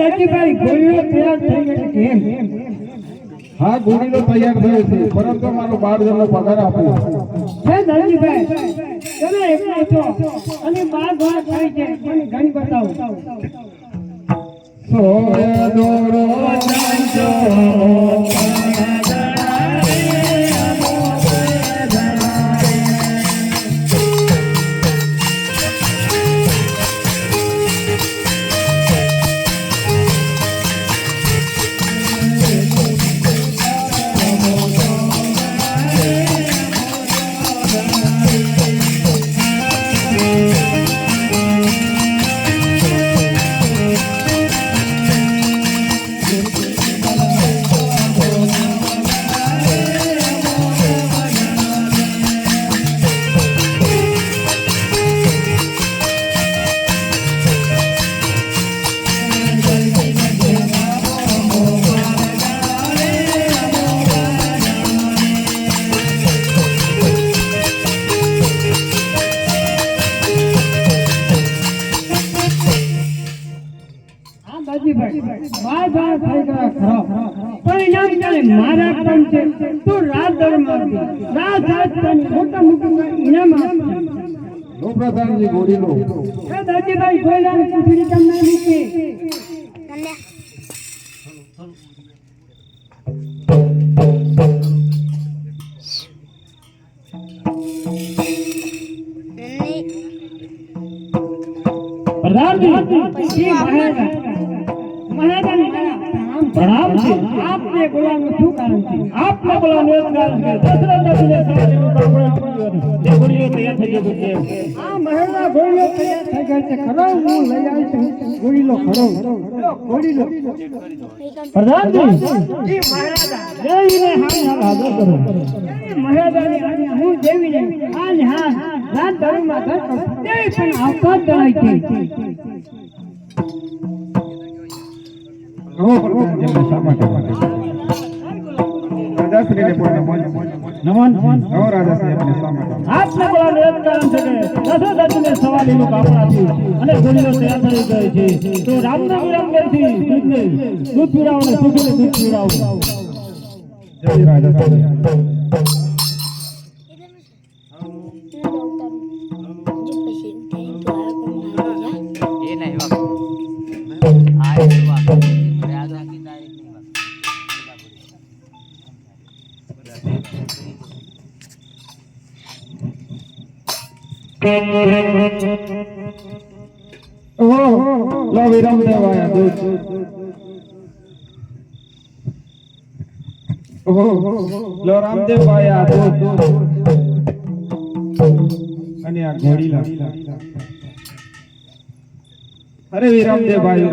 દરજીભાઈ ગોળીઓ તૈયાર થઈ ગઈ છે. હા, ગોળીઓ તૈયાર થઈ છે, પરંતુ મારો 12 જણનો પગાર આપ્યો છે. દરજીભાઈ તમે એકલા છો અને 12 જણા થઈ છે, મને ઘણી બતાવો. સો દોરો ચાંચો પરિણામ ચાલે મારા પણ છે. તું રાત દરમાં રાત મોટા મોટા ઇનામ આપશે. પ્રધાનજી ગોળીનો દાદીભાઈ ગોળાની પૂછડી તમને મૂકી प्रणाम जी. आपने बोलाનું શું કારણ છે? आपने बोलाનું એક કારણ છે. દશરથજીને સવારીનું કામ કર્યું. જે ગોળીઓ તૈયાર થઈ ગઈ છે. આ મહેલા ગોળીઓ તૈયાર થઈ ગઈ છે. ખરો હું લઈ આવી છું ગોળીલો ખરો ગોળીલો. પ્રધાનજી જી મહારાજા દેવીને હાજર કરો. મહારાજાની આજ્ઞા હું દેવીને આજ હા રાત દરમાં ઘર કરું. દેવી પણ આવતા જ જણાય છે. આપને બોલાનું એક કારણ છે કે દશરથજીને સવારીનું કાપડ આપ્યું અને ગોળીઓ તૈયાર થઈ ગઈ છે. તો રામના વિરામથી દૂધ પીવડાવો ને સુખીને દૂધ પીવડાવો. જય રાજા. લો વિરામ દેવાયા દૂધ. લો રામદેવ આયા દૂધ અને આ ઘોડી લા. અરે વિરામદેવભાઈ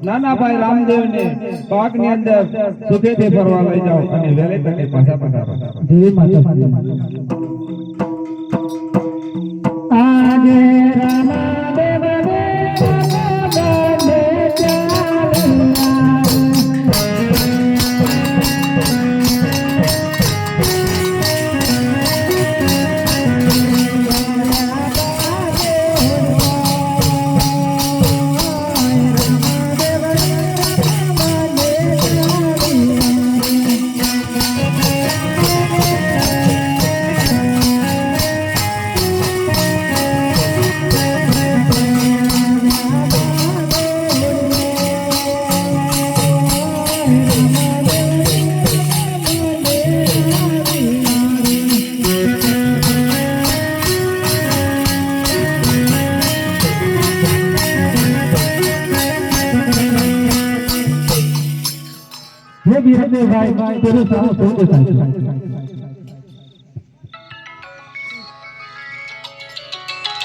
નાના ભાઈ રામદેવ ને બાગ ની અંદર સુખેથી ફરવા લઈ જાઓ અને વેલે તકે પાછા પધારો. દેવી માતા આજે રામા દેવ દે ભાઈ તેનું સારું સંતોષ થાય છે